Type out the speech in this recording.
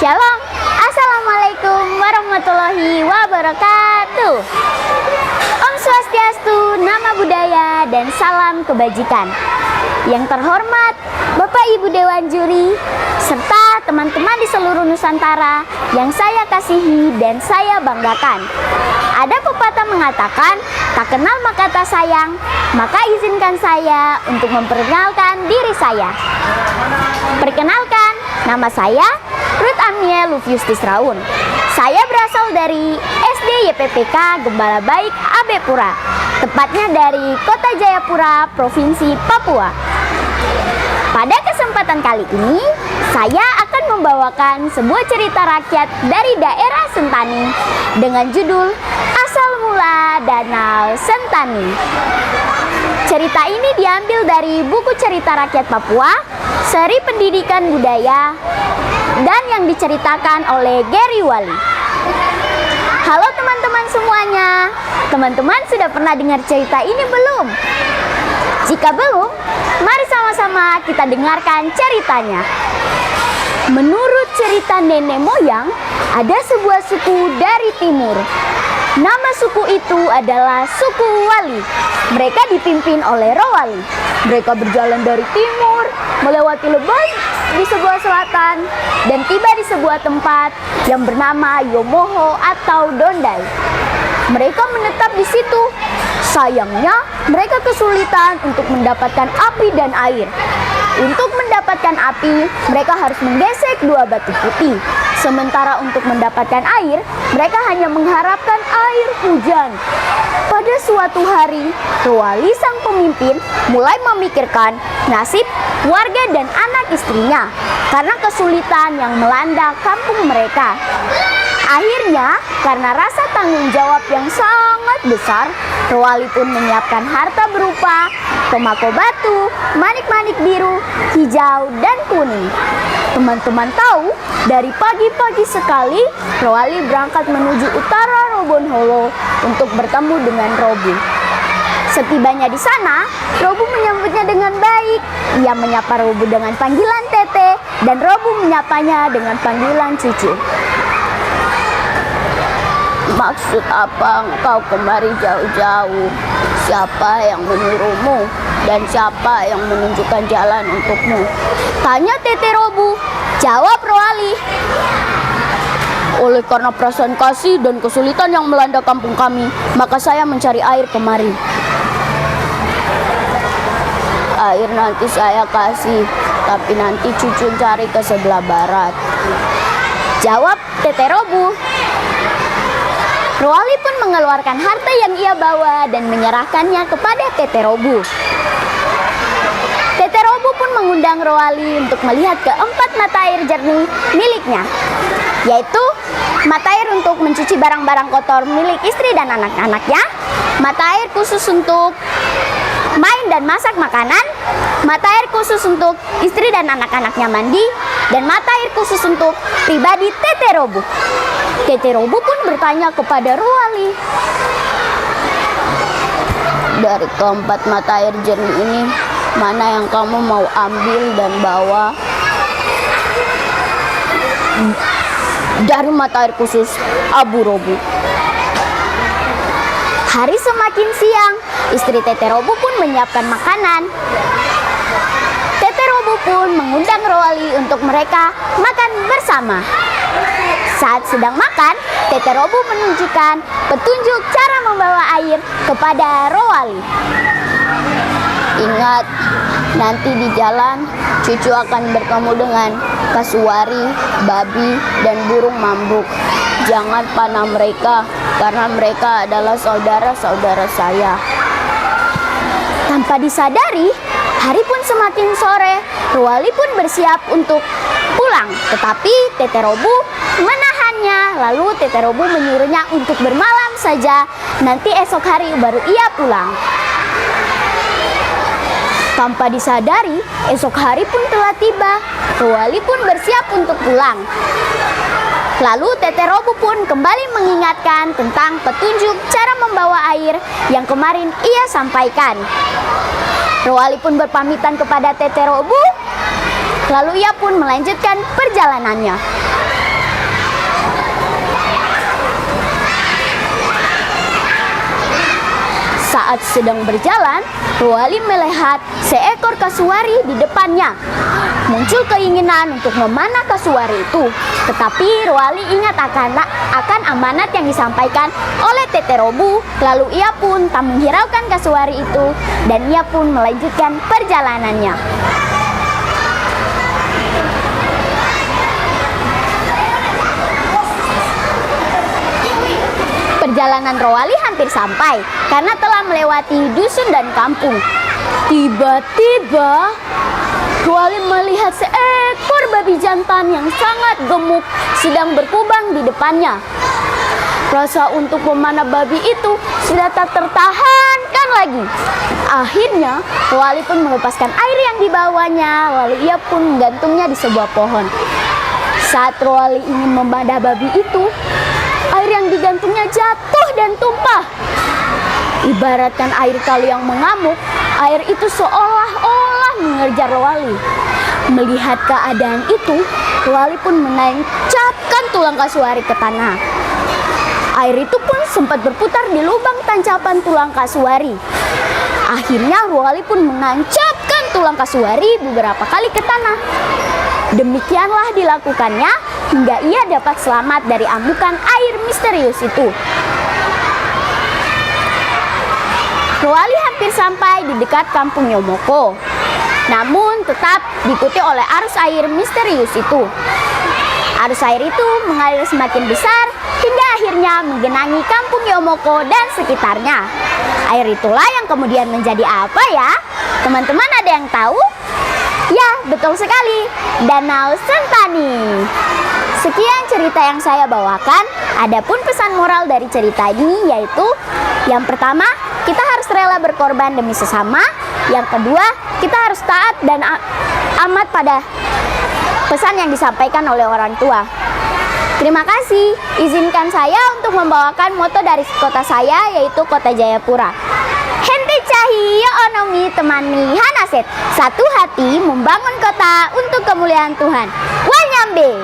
Shalom, Assalamualaikum warahmatullahi wabarakatuh. Om Swastiastu, Nama Budaya, dan salam kebajikan. Yang terhormat Bapak Ibu Dewan Juri, serta teman-teman di seluruh Nusantara yang saya kasihi dan saya banggakan. Ada pepatah mengatakan, tak kenal maka tak sayang, maka izinkan saya untuk memperkenalkan diri saya. Perkenalkan, nama saya Ruth Amnia Lufiustis Raun. Saya berasal dari SD YPPK Gembala Baik AB Pura, tepatnya dari Kota Jayapura, Provinsi Papua. Pada kesempatan kali ini, saya akan membawakan sebuah cerita rakyat dari daerah Sentani dengan judul Asal Mula Danau Sentani. Cerita ini diambil dari buku Cerita Rakyat Papua, seri Pendidikan Budaya, dan yang diceritakan oleh Gary Wali. Halo teman-teman semuanya, teman-teman sudah pernah dengar cerita ini belum? Jika belum, mari sama-sama kita dengarkan ceritanya. Menurut cerita nenek moyang, ada sebuah suku dari timur. Nama suku itu adalah suku Wali. Mereka dipimpin oleh Rowali. Mereka berjalan dari timur, melewati Lebay di sebelah selatan, dan tiba di sebuah tempat yang bernama Yomoho atau Dondai. Mereka menetap di situ. Sayangnya, mereka kesulitan untuk mendapatkan api dan air. Untuk mendapatkan api, mereka harus menggesek dua batu putih. Sementara untuk mendapatkan air, mereka hanya mengharapkan air hujan. Pada suatu hari, Rowali sang pemimpin mulai memikirkan nasib warga dan anak istrinya karena kesulitan yang melanda kampung mereka. Akhirnya, karena rasa tanggung jawab yang sangat besar, Rowali pun menyiapkan harta berupa pemako batu, manik-manik biru, hijau, dan kuning. Teman-teman tahu, dari pagi-pagi sekali, Rowali berangkat menuju utara Robonhollow untuk bertemu dengan Robu. Setibanya di sana, Robu menyambutnya dengan baik. Ia menyapa Robu dengan panggilan Tete, dan Robu menyapanya dengan panggilan Cucu. Maksud apa engkau kemari jauh-jauh? Siapa yang menyuruhmu? Dan siapa yang menunjukkan jalan untukmu? Tanya Tete Robu. Jawab Rowali. Oleh karena perasaan kasih dan kesulitan yang melanda kampung kami, maka saya mencari air kemari. Air nanti saya kasih, tapi nanti Cucu cari ke sebelah barat. Jawab Tete Robu. Rowali pun mengeluarkan harta yang ia bawa dan menyerahkannya kepada Tete Robu. Tete Robu pun mengundang Rowali untuk melihat keempat mata air jernih miliknya, yaitu mata air untuk mencuci barang-barang kotor milik istri dan anak-anaknya, mata air khusus untuk main dan masak makanan, mata air khusus untuk istri dan anak-anaknya mandi, dan mata air khusus untuk pribadi Tete Robu. Tete Robu pun bertanya kepada Rowali, dari keempat mata air jernih ini, mana yang kamu mau ambil dan bawa? Dari mata air khusus Abu Robu. Hari semakin siang, istri Tete Robu pun menyiapkan makanan. Tete Robu pun mengundang Rowali untuk mereka makan bersama. Saat sedang makan, Tete Robu menunjukkan petunjuk cara membawa air kepada Rowali. Ingat, nanti di jalan Cucu akan bertemu dengan kasuari, babi, dan burung mambuk. Jangan panah mereka, karena mereka adalah saudara-saudara saya. Tanpa disadari, hari pun semakin sore. Rowali pun bersiap untuk pulang, tetapi Tete Robu menahannya. Lalu Tete Robu menyuruhnya untuk bermalam saja, nanti esok hari baru ia pulang. Tanpa disadari, esok hari pun telah tiba. Rowali pun bersiap untuk pulang. Lalu Tete Robu pun kembali mengingatkan tentang petunjuk cara membawa air yang kemarin ia sampaikan. Rowali pun berpamitan kepada Tete Robu, lalu ia pun melanjutkan perjalanannya. Saat sedang berjalan, Roali melihat seekor kasuari di depannya. Muncul keinginan untuk memanah kasuari itu, tetapi Roali ingat akan amanat yang disampaikan oleh Tete Robu. Lalu ia pun tak menghiraukan kasuari itu dan ia pun melanjutkan perjalanannya. Perjalanan Roali hampir sampai karena telah melewati dusun dan kampung. Tiba-tiba Roali melihat seekor babi jantan yang sangat gemuk sedang berkubang di depannya. Rasa untuk memanah babi itu sudah tak tertahankan lagi. Akhirnya Roali pun melepaskan air yang dibawanya, lalu ia pun menggantungnya di sebuah pohon. Saat Roali ingin memanah babi itu, air yang digantungnya jatuh dan tumpah. Ibaratkan air kali yang mengamuk, air itu seolah-olah mengejar Roali. Melihat keadaan itu, Roali pun menancapkan tulang kasuari ke tanah. Air itu pun sempat berputar di lubang tancapan tulang kasuari. Akhirnya Roali pun menancapkan tulang kasuari beberapa kali ke tanah. Demikianlah dilakukannya hingga ia dapat selamat dari amukan air misterius itu. Roali hampir sampai di dekat kampung Yomoko, namun tetap diikuti oleh arus air misterius itu. Arus air itu mengalir semakin besar hingga akhirnya menggenangi kampung Yomoko dan sekitarnya. Air itulah yang kemudian menjadi apa ya? Teman-teman ada yang tahu? Ya, betul sekali, Danau Sentani. Sekian cerita yang saya bawakan. Adapun pesan moral dari cerita ini yaitu, yang pertama, kita harus rela berkorban demi sesama. Yang kedua, kita harus taat dan amat pada pesan yang disampaikan oleh orang tua. Terima kasih. Izinkan saya untuk membawakan moto dari kota saya, yaitu Kota Jayapura. Hente Cahyo Onomi temani Hanaset. Satu hati membangun kota untuk kemuliaan Tuhan. Wanyambe.